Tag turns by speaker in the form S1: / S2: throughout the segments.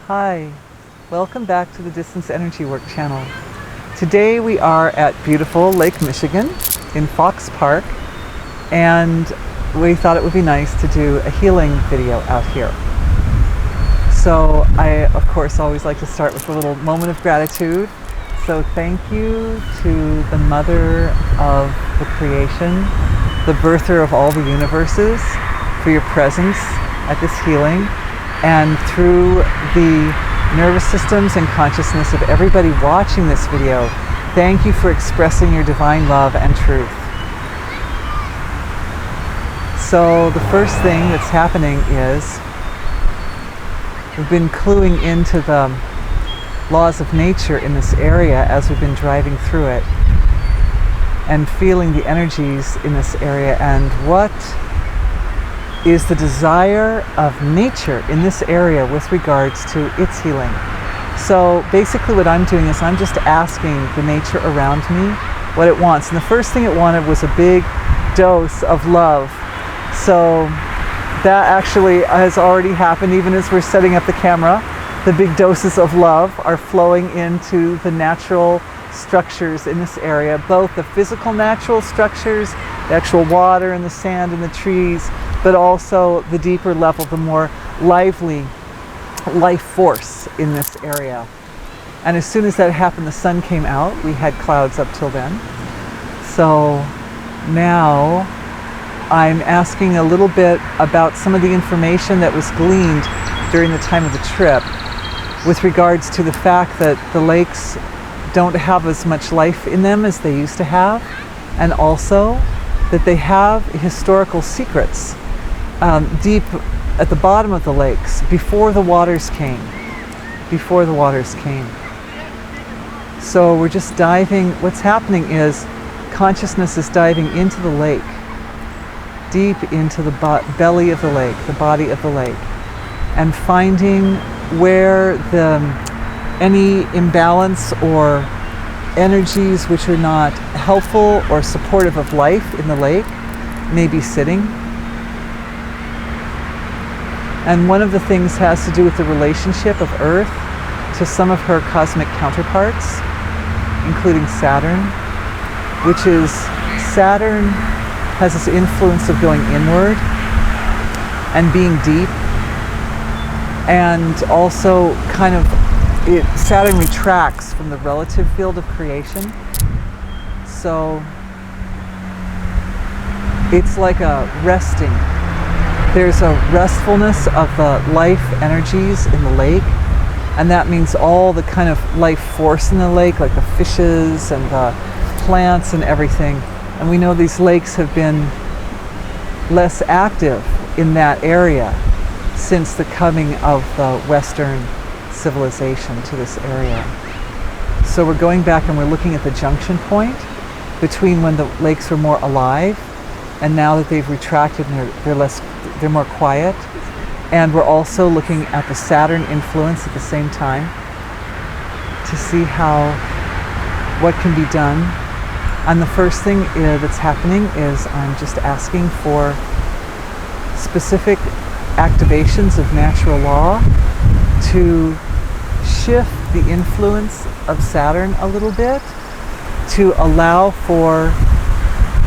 S1: Hi, welcome back to the Distance Energy Work channel. Today we are at beautiful Lake Michigan in Fox Park, and we thought it would be nice to do a healing video out here. So I, of course, always like to start with a little moment of gratitude. So thank you to the Mother of the creation, the birther of all the universes, for your presence at this healing. And through the nervous systems and consciousness of everybody watching this video, thank you for expressing your divine love and truth. So the first thing that's happening is we've been cluing into the laws of nature in this area as we've been driving through it and feeling the energies in this area and what is the desire of nature in this area with regards to its healing. So basically what I'm doing is I'm just asking the nature around me what it wants. And the first thing it wanted was a big dose of love. So that actually has already happened even as we're setting up the camera. The big doses of love are flowing into the natural structures in this area, both the physical natural structures, the actual water and the sand and the trees, but also the deeper level, the more lively life force in this area. And as soon as that happened, the sun came out. We had clouds up till then. So now I'm asking a little bit about some of the information that was gleaned during the time of the trip with regards to the fact that the lakes don't have as much life in them as they used to have, and also that they have historical secrets deep at the bottom of the lakes before the waters came. So we're just diving. What's happening is consciousness is diving into the lake, deep into the belly of the lake, the body of the lake, and finding where any imbalance or energies which are not helpful or supportive of life in the lake may be sitting. And one of the things has to do with the relationship of Earth to some of her cosmic counterparts, including Saturn, which is Saturn has this influence of going inward and being deep, and also kind of Saturn retracts from the relative field of creation. So it's like a resting. There's a restfulness of the life energies in the lake, and that means all the kind of life force in the lake, like the fishes and the plants and everything. And we know these lakes have been less active in that area since the coming of the Western civilization to this area. So we're going back and we're looking at the junction point between when the lakes were more alive and now that they've retracted and they're more quiet. And we're also looking at the Saturn influence at the same time to see what can be done. And the first thing that's happening is I'm just asking for specific activations of natural law to shift the influence of Saturn a little bit, to allow for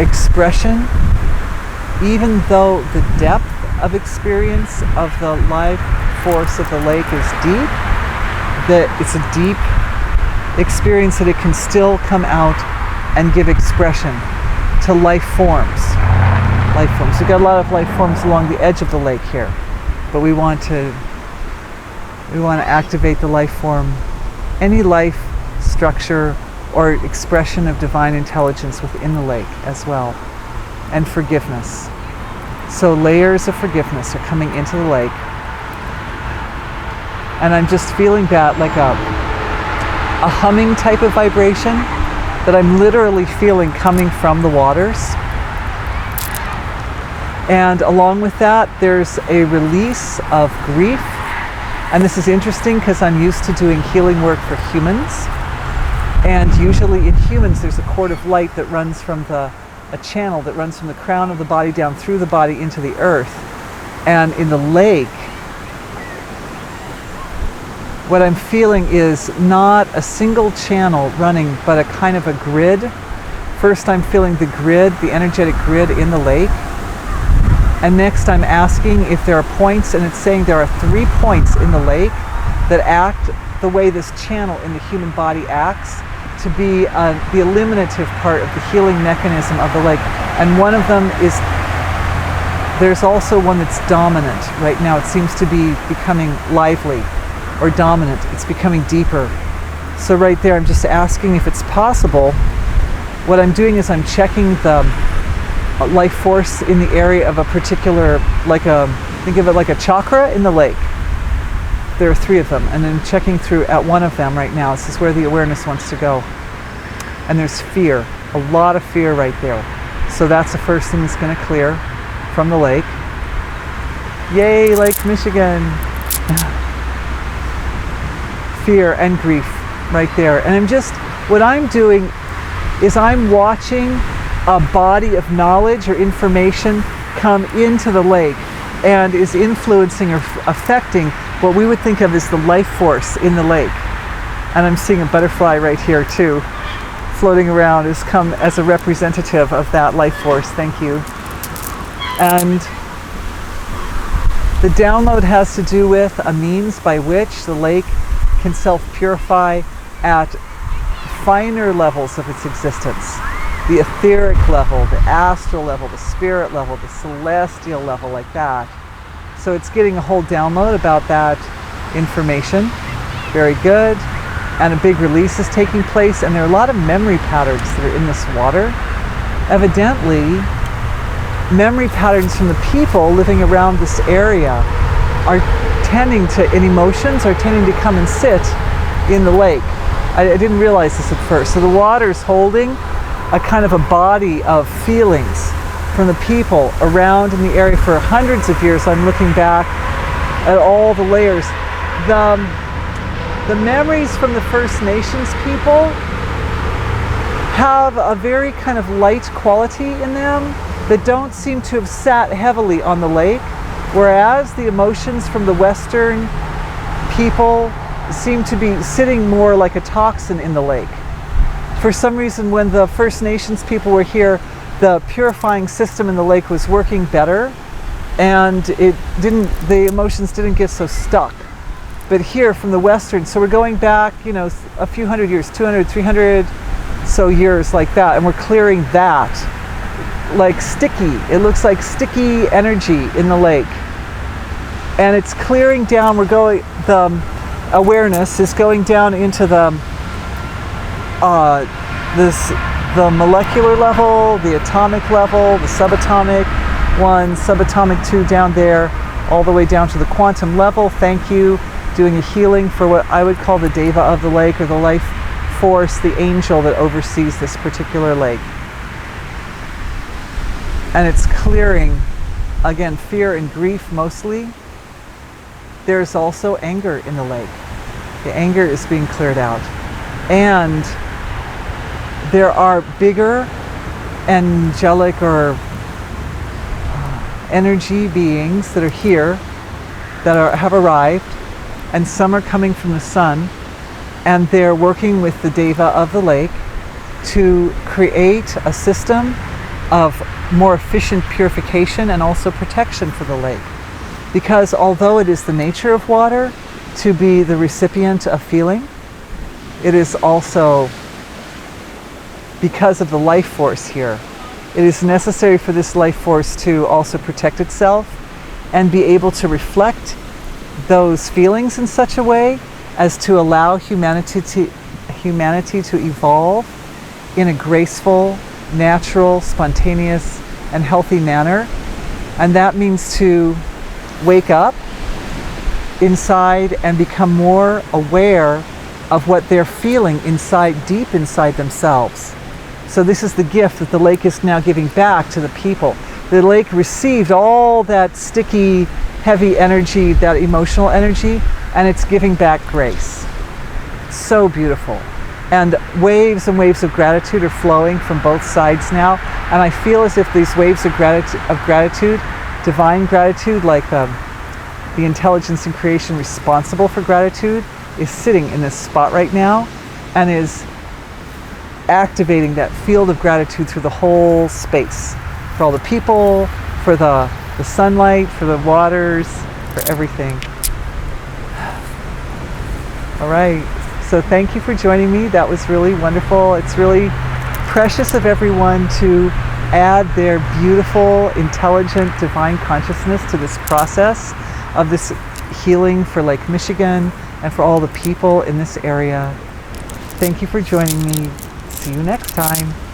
S1: expression, even though the depth of experience of the life force of the lake is deep, that it's a deep experience, that it can still come out and give expression to life forms. We've got a lot of life forms along the edge of the lake here, but we want to activate the life form, any life structure or expression of divine intelligence within the lake as well, and forgiveness. So layers of forgiveness are coming into the lake, and I'm just feeling that like a humming type of vibration that I'm literally feeling coming from the waters. And along with that, there's a release of grief. And this is interesting because I'm used to doing healing work for humans. And usually in humans, there's a cord of light that runs from a channel that runs from the crown of the body down through the body into the earth. And in the lake, what I'm feeling is not a single channel running, but a kind of a grid. First I'm feeling the grid, the energetic grid in the lake. And next I'm asking if there are points, and it's saying there are 3 points in the lake that act the way this channel in the human body acts, to be the eliminative part of the healing mechanism of the lake. And one of them is, there's also one that's dominant right now. It seems to be becoming lively or dominant. It's becoming deeper. So right there, I'm just asking if it's possible. What I'm doing is I'm checking the life force in the area of a particular, think of it like a chakra in the lake. There are 3 of them, and I'm checking through at one of them right now. This is where the awareness wants to go. And there's fear, a lot of fear right there. So that's the first thing that's going to clear from the lake. Yay, Lake Michigan. Fear and grief right there. And what I'm doing is I'm watching a body of knowledge or information come into the lake and is influencing or affecting what we would think of as the life force in the lake. And I'm seeing a butterfly right here too, floating around, has come as a representative of that life force. Thank you. And the download has to do with a means by which the lake can self-purify at finer levels of its existence. The etheric level, the astral level, the spirit level, the celestial level, like that. So it's getting a whole download about that information. Very good. And a big release is taking place, and there are a lot of memory patterns that are in this water. Evidently, memory patterns from the people living around this area are tending to, and emotions are tending to come and sit in the lake. I didn't realize this at first. So the water is holding a kind of a body of feelings from the people around in the area for hundreds of years. I'm looking back at all the layers. The memories from the First Nations people have a very kind of light quality in them that don't seem to have sat heavily on the lake, whereas the emotions from the Western people seem to be sitting more like a toxin in the lake. For some reason, when the First Nations people were here, the purifying system in the lake was working better, and the emotions didn't get so stuck. But here from the Western, so we're going back, a few hundred years, 200, 300 so years like that, and we're clearing that. Like sticky, it looks like sticky energy in the lake. And it's clearing down, the awareness is going down into the molecular level, the atomic level, the subatomic 1, subatomic 2 down there, all the way down to the quantum level. Thank you. Doing a healing for what I would call the deva of the lake, or the life force, the angel that oversees this particular lake. And it's clearing, again, fear and grief mostly. There's also anger in the lake. The anger is being cleared out. And there are bigger angelic or energy beings that are here, that have arrived, and some are coming from the sun, and they're working with the deva of the lake to create a system of more efficient purification and also protection for the lake. Because although it is the nature of water to be the recipient of feeling, it is also, because of the life force here, it is necessary for this life force to also protect itself and be able to reflect those feelings in such a way as to allow humanity to evolve in a graceful, natural, spontaneous, and healthy manner. And that means to wake up inside and become more aware of what they're feeling inside, deep inside themselves. So this is the gift that the lake is now giving back to the people. The lake received all that sticky, heavy energy, that emotional energy, and it's giving back grace. So beautiful. And waves of gratitude are flowing from both sides now. And I feel as if these waves of gratitude, divine gratitude, like the intelligence and creation responsible for gratitude is sitting in this spot right now and is activating that field of gratitude through the whole space, for all the people, for the sunlight, for the waters, for everything. All right, so thank you for joining me. That was really wonderful. It's really precious of everyone to add their beautiful, intelligent, divine consciousness to this process of this healing for Lake Michigan and for all the people in this area. Thank you for joining me. See you next time.